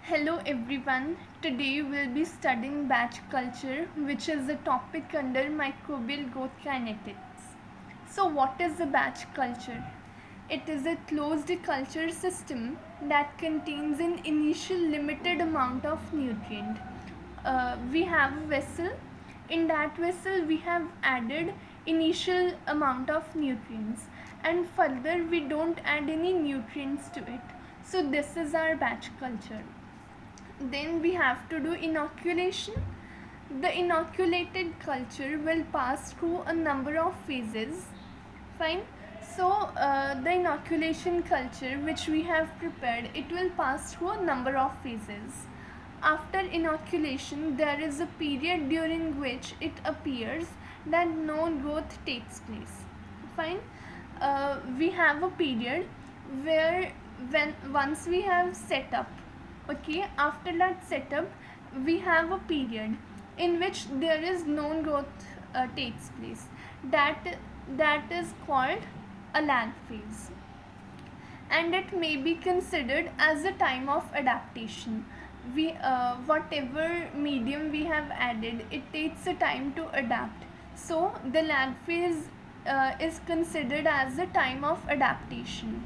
Hello everyone, today we'll be studying batch culture, which is a topic under microbial growth kinetics. So what is a batch culture? It is a closed culture system that contains an initial limited amount of nutrient. We have a vessel. In that vessel we have added initial amount of nutrients, and further we don't add any nutrients to it. So this is our batch culture. Then we have to do inoculation. The inoculated culture will pass through a number of phases. Fine. So the inoculation culture which we have prepared, it will pass through a number of phases. After inoculation, there is a period during which it appears that no growth takes place. Fine. We have a period where when once we have set up, okay, after that setup we have a period in which there is no growth takes place. That is called a lag phase, and it may be considered as a time of adaptation. We whatever medium we have added, it takes a time to adapt. So the lag phase is considered as a time of adaptation.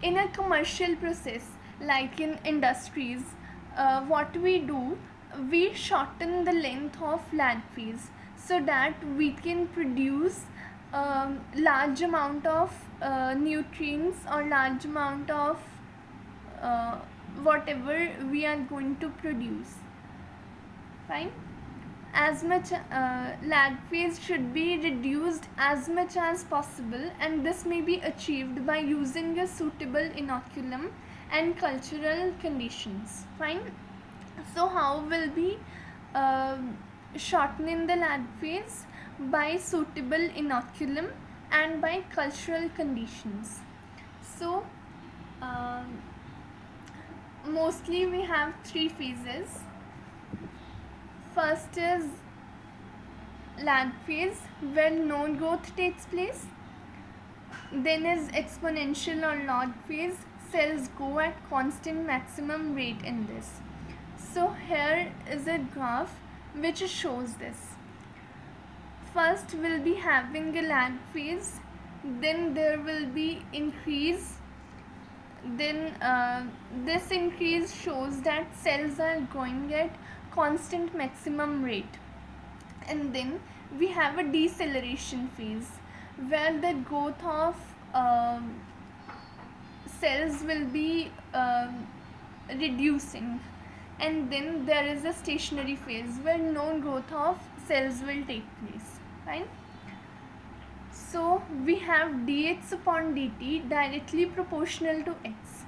In a commercial process, like in industries, what we do, we shorten the length of lag phase so that we can produce large amount of nutrients or large amount of uh, whatever we are going to produce. Fine. As much lag phase should be reduced as much as possible, and this may be achieved by using a suitable inoculum and cultural conditions. Fine. So how will be uh, shortening the lag phase? By suitable inoculum and by cultural conditions. So mostly we have three phases. First is lag phase, where no growth takes place. Then is exponential or log phase. Cells go at constant maximum rate in this. So here is a graph which shows this. First we'll be having a lag phase, then there will be increase. Then this increase shows that cells are growing at constant maximum rate. And then we have a deceleration phase, where the growth of cells will be reducing. And then there is a stationary phase where no growth of cells will take place. Fine. So we have dx upon dt directly proportional to x.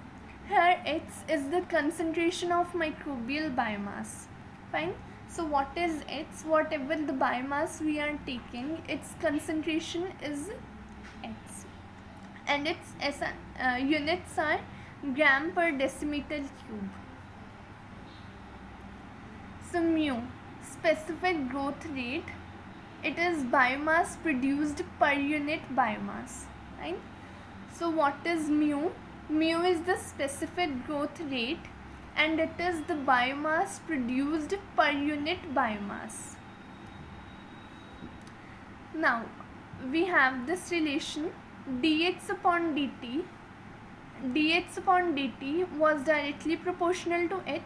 Here x is the concentration of microbial biomass. Fine. So what is x? Whatever the biomass we are taking, its concentration is x, and its units are gram per decimeter cube. So mu, specific growth rate, it is biomass produced per unit biomass. Right? So what is mu? Mu is the specific growth rate, and it is the biomass produced per unit biomass. Now we have this relation dx upon dt. Dx upon dt was directly proportional to x.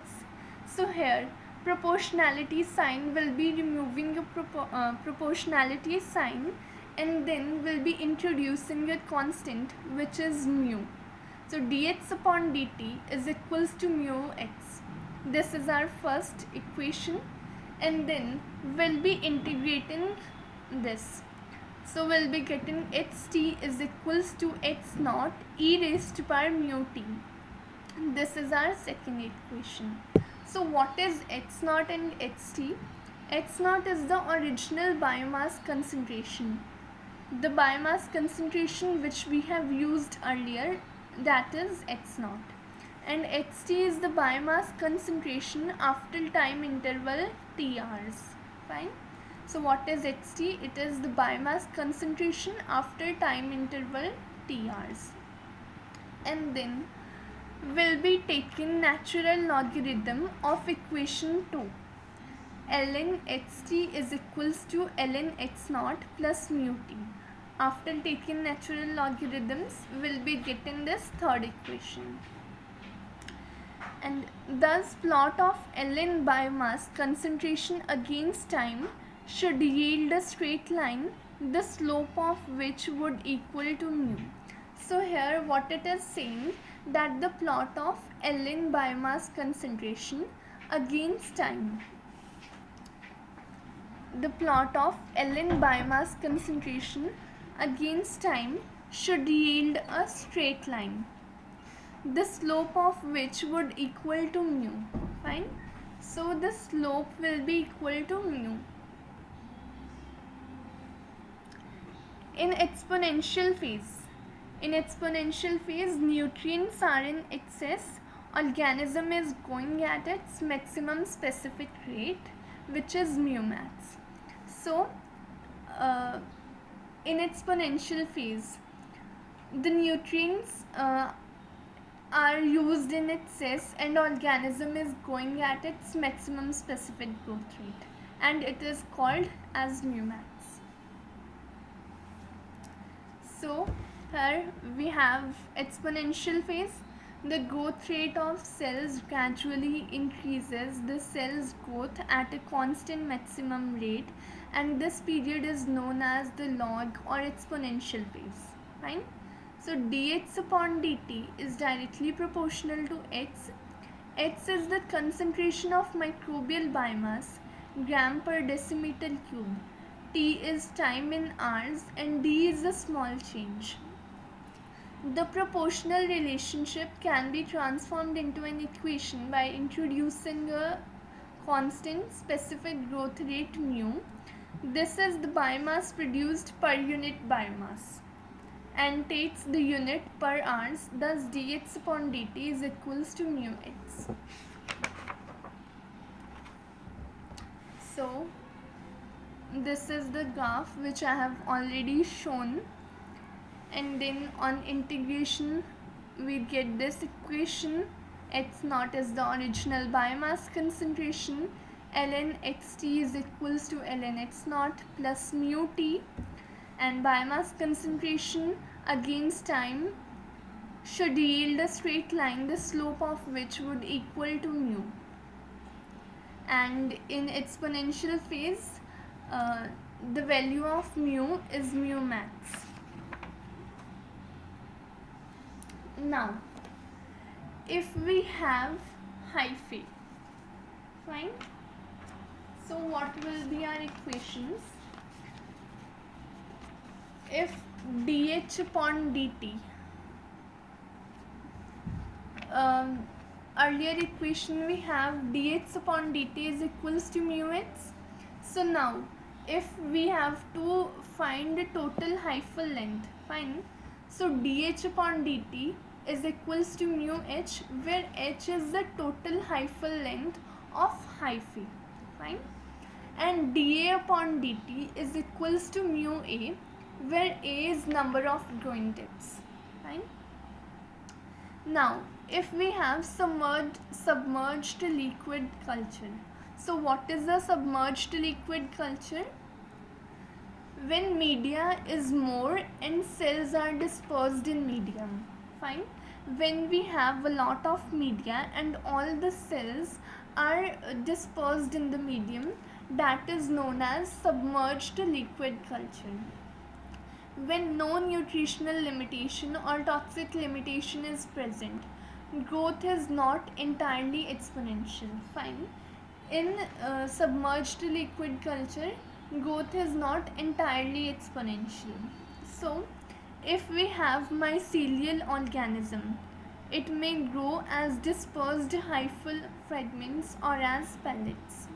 So here proportionality sign will be removing a proportionality sign, and then we'll be introducing a constant which is mu. So dx upon dt is equals to mu x. This is our first equation, and then we'll be integrating this. So we'll be getting ht is equals to x naught e raised to power mu t. This is our second equation. So what is x naught and ht? X naught is the original biomass concentration. The biomass concentration which we have used earlier, that is x naught. And ht is the biomass concentration after time interval t hours. Fine. So what is ht? It is the biomass concentration after time interval t hours. And then will be taking natural logarithm of equation 2. ln xt is equals to ln x naught plus mu t. After taking natural logarithms, we'll be getting this third equation. And thus plot of ln biomass concentration against time should yield a straight line, the slope of which would equal to mu. So here what it is saying, that the plot of ln biomass concentration against time, the plot of ln biomass concentration against time should yield a straight line, the slope of which would equal to mu. Fine. So the slope will be equal to mu. In exponential phase, nutrients are in excess, organism is going at its maximum specific rate, which is mu max. So in exponential phase, the nutrients are used in excess and organism is going at its maximum specific growth rate, and it is called as mu max. So here we have exponential phase. The growth rate of cells gradually increases the cell's growth at a constant maximum rate, and this period is known as the log or exponential phase. Fine. So dx upon dt is directly proportional to x. X is the concentration of microbial biomass, gram per decimeter cube. T is time in hours, and d is the small change. The proportional relationship can be transformed into an equation by introducing a constant specific growth rate mu. This is the biomass produced per unit biomass and takes the unit per hours. Thus dx upon dt is equals to mu x. So this is the graph which I have already shown, and then on integration we get this equation. X naught is the original biomass concentration, ln xt is equals to ln x naught plus mu t, and biomass concentration against time should yield a straight line, the slope of which would equal to mu. And in exponential phase, the value of mu is mu max. Now, if we have hyphae, fine. So what will be our equations? If dh upon dt, earlier equation we have dx upon dt is equals to mu x. So now if we have to find the total hyphal length, fine. So dh upon dt is equals to mu h, where h is the total hyphal length of hyphae, fine. And dA upon dt is equals to mu a, where a is number of growing tips, fine. Now if we have submerged liquid culture, so what is a submerged liquid culture? When media is more and cells are dispersed in medium, fine. When we have a lot of media and all the cells are dispersed in the medium, that is known as submerged liquid culture. When no nutritional limitation or toxic limitation is present, growth is not entirely exponential, fine. In submerged liquid culture, growth is not entirely exponential. So if we have mycelial organism, it may grow as dispersed hyphal fragments or as pellets.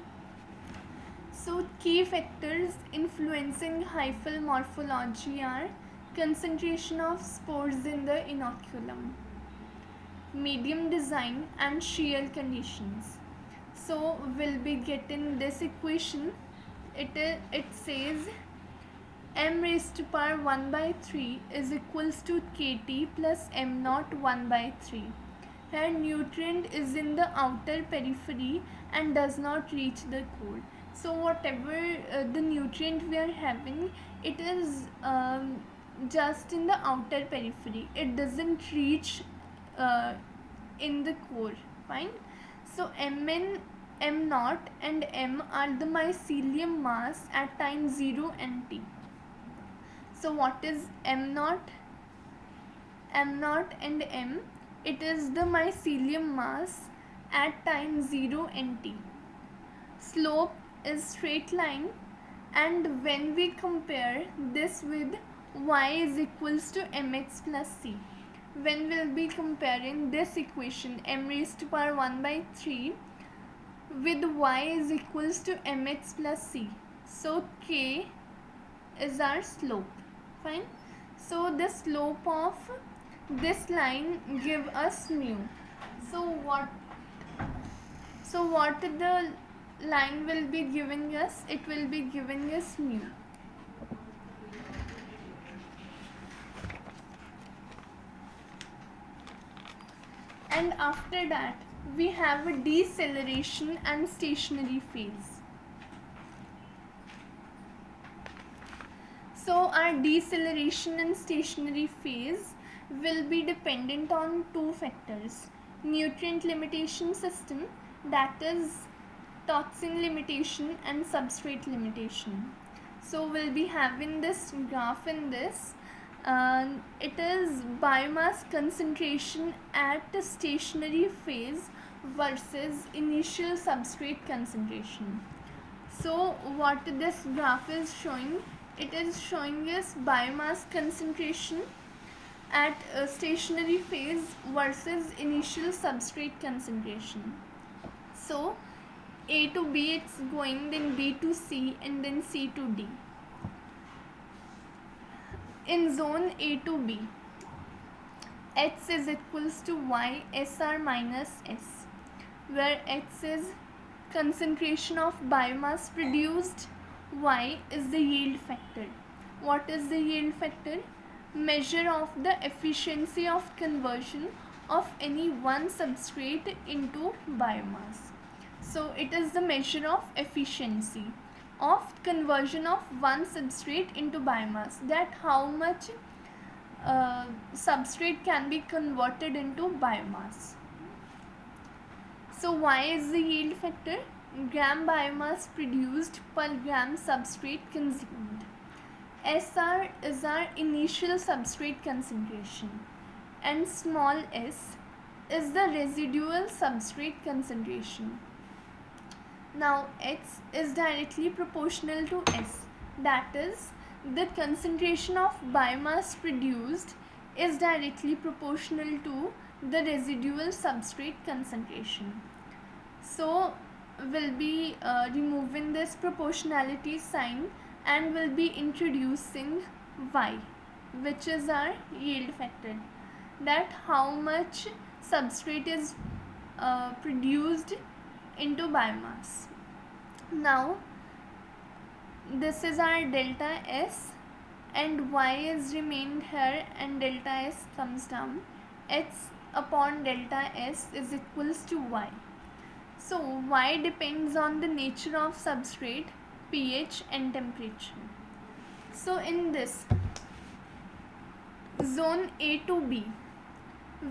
So key factors influencing hyphal morphology are concentration of spores in the inoculum, medium design, and shear conditions. So we'll be getting this equation. It says m raised to power 1 by 3 is equals to kt plus m naught 1 by 3. Here nutrient is in the outer periphery and does not reach the core. So whatever the nutrient we are having, it is just in the outer periphery. It doesn't reach uh, in the core. Fine. So Mn, M naught and M are the mycelium mass at time 0 and t. So what is M naught? M naught and M, it is the mycelium mass at time 0 and t. Slope is straight line, and when we compare this with y is equals to mx plus c, when we'll be comparing this equation m raised to power 1 by 3 with y is equals to mx plus c, so k is our slope. Fine. So the slope of this line give us mu. So what the line will be giving us? It will be giving us mu. And after that we have a deceleration and stationary phase. So our deceleration and stationary phase will be dependent on two factors: nutrient limitation system, that is toxin limitation, and substrate limitation. So we'll be having this graph in this. It is biomass concentration at the stationary phase versus initial substrate concentration. So what this graph is showing, it is showing us biomass concentration at a stationary phase versus initial substrate concentration. So A to B it's going, then B to C, and then C to D. In zone A to B, X is equals to Y SR minus S, where X is concentration of biomass produced, Y is the yield factor. What is the yield factor? Measure of the efficiency of conversion of any one substrate into biomass. So it is the measure of efficiency of conversion of one substrate into biomass, that how much substrate can be converted into biomass. So Y is the yield factor, gram biomass produced per gram substrate consumed. SR is our initial substrate concentration, and small s is the residual substrate concentration. Now X is directly proportional to S, that is the concentration of biomass produced is directly proportional to the residual substrate concentration. So we'll be removing this proportionality sign and will be introducing Y, which is our yield factor, that how much substrate is produced into biomass. Now this is our delta S, and Y is remained here and delta S comes down. X upon delta S is equals to Y. So Y depends on the nature of substrate, pH and temperature. So in this zone A to B,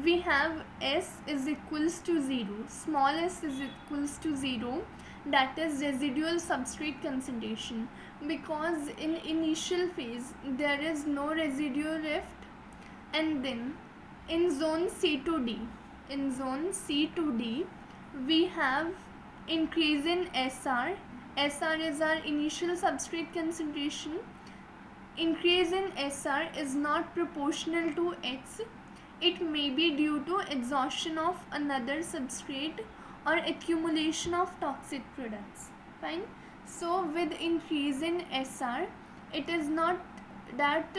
we have S is equals to 0, small s is equals to 0, that is residual substrate concentration, because in initial phase there is no residual rift. And then in zone C to D, we have increase in SR. SR is our initial substrate concentration. Increase in SR is not proportional to X. It may be due to exhaustion of another substrate or accumulation of toxic products. Fine. So with increase in SR, it is not that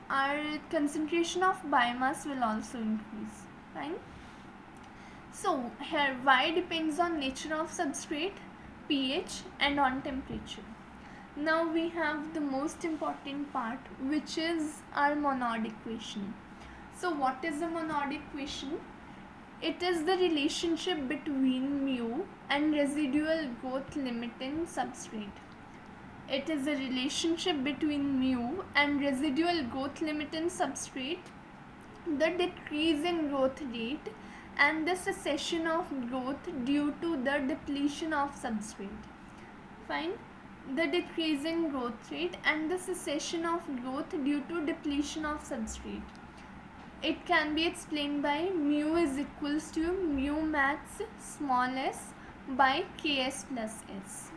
our concentration of biomass will also increase. Fine. So here Y depends on nature of substrate, pH and on temperature. Now we have the most important part, which is our Monod equation. So what is the Monod equation? It is the relationship between mu and residual growth limiting substrate. It is the relationship between mu and residual growth limiting substrate, the decrease in growth rate and the cessation of growth due to the depletion of substrate. Fine. The decrease in growth rate and the cessation of growth due to depletion of substrate. It can be explained by mu is equals to mu max small s by ks plus s.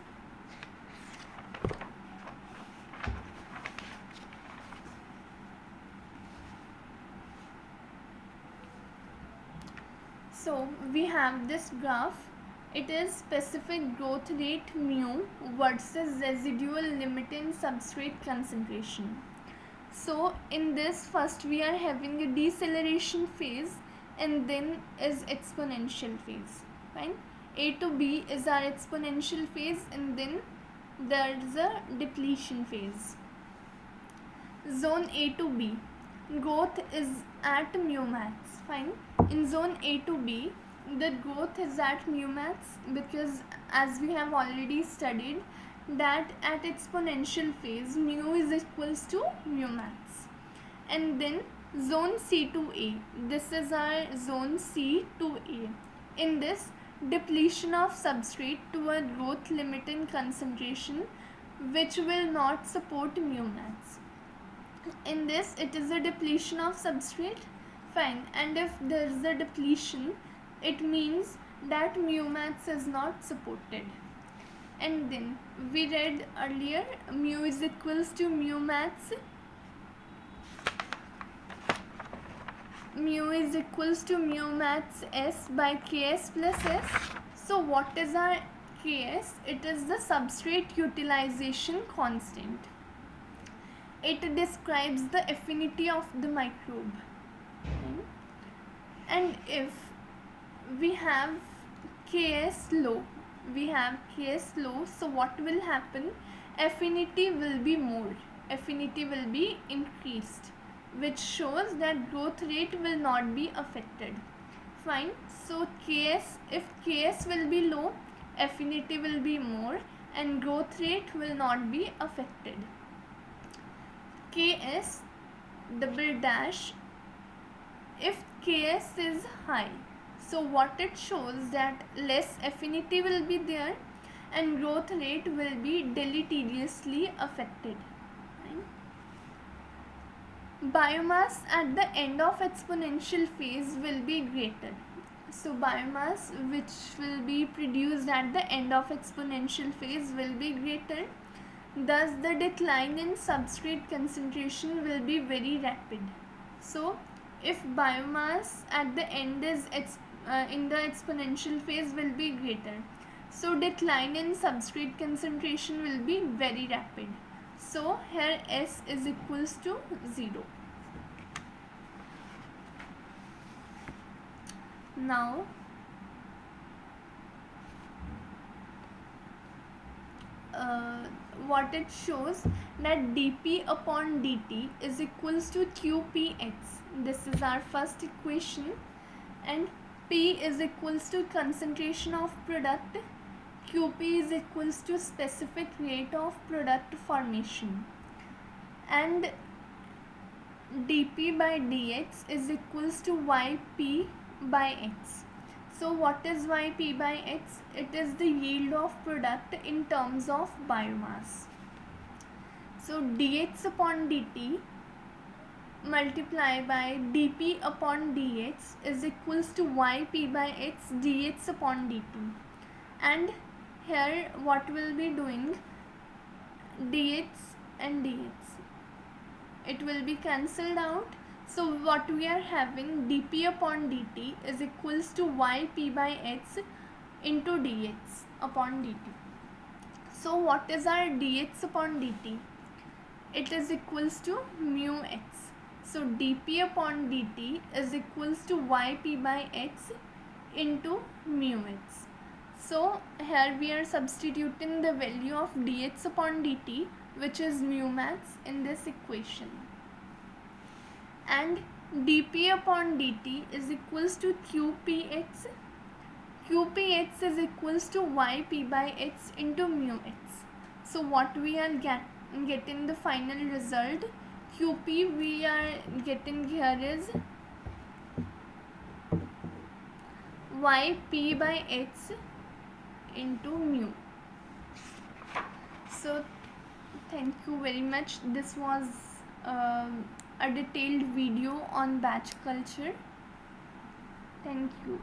So we have this graph. It is specific growth rate mu versus residual limiting substrate concentration. So in this, first we are having a deceleration phase and then is exponential phase. Fine. A to B is our exponential phase and then there is a depletion phase. Zone A to B, growth is at mu max. Fine. In zone A to B, the growth is at mu max because as we have already studied that at exponential phase mu is equals to mu max. And then zone C to A, this is our zone C to A. In this, depletion of substrate to a growth limiting concentration which will not support mu max. In this, it is a depletion of substrate. Fine. And if there is a depletion, it means that mu max is not supported. And then we read earlier mu is equals to mu max. Mu is equals to mu max s by ks plus s. So what is our ks? It is the substrate utilization constant. It describes the affinity of the microbe. And if we have ks low, so what will happen? Affinity will be more, affinity will be increased, which shows that growth rate will not be affected. Fine. So ks, if ks will be low, affinity will be more and growth rate will not be affected. ks double dash, if ks is high, so what it shows that less affinity will be there and growth rate will be deleteriously affected. Biomass at the end of exponential phase will be greater. So biomass which will be produced at the end of exponential phase will be greater. Thus the decline in substrate concentration will be very rapid. So if biomass at the end is in the exponential phase will be greater, so decline in substrate concentration will be very rapid. So here S is equals to 0. Now what it shows that dP upon dt is equals to qpx. This is our first equation, and P is equals to concentration of product, QP is equals to specific rate of product formation, and dP by dx is equals to yP by x. So what is yP by x? It is the yield of product in terms of biomass. So dx upon dt multiply by dP upon dx is equals to yP by x dx upon dt. And here what will be doing? Dx and dx, it will be cancelled out. So what we are having, dP upon dt is equals to yP by x into dx upon dt. So what is our dx upon dt? It is equals to mu x. So dP upon dt is equals to yP by x into mu x. So here we are substituting the value of dx upon dt, which is mu max, in this equation. And dp upon dt is equals to qpx. qpx is equals to yp by x into mu x. So what we are getting the final result, qp we are getting here is yp by x into mu. So thank you very much. This was a detailed video on batch culture. Thank you.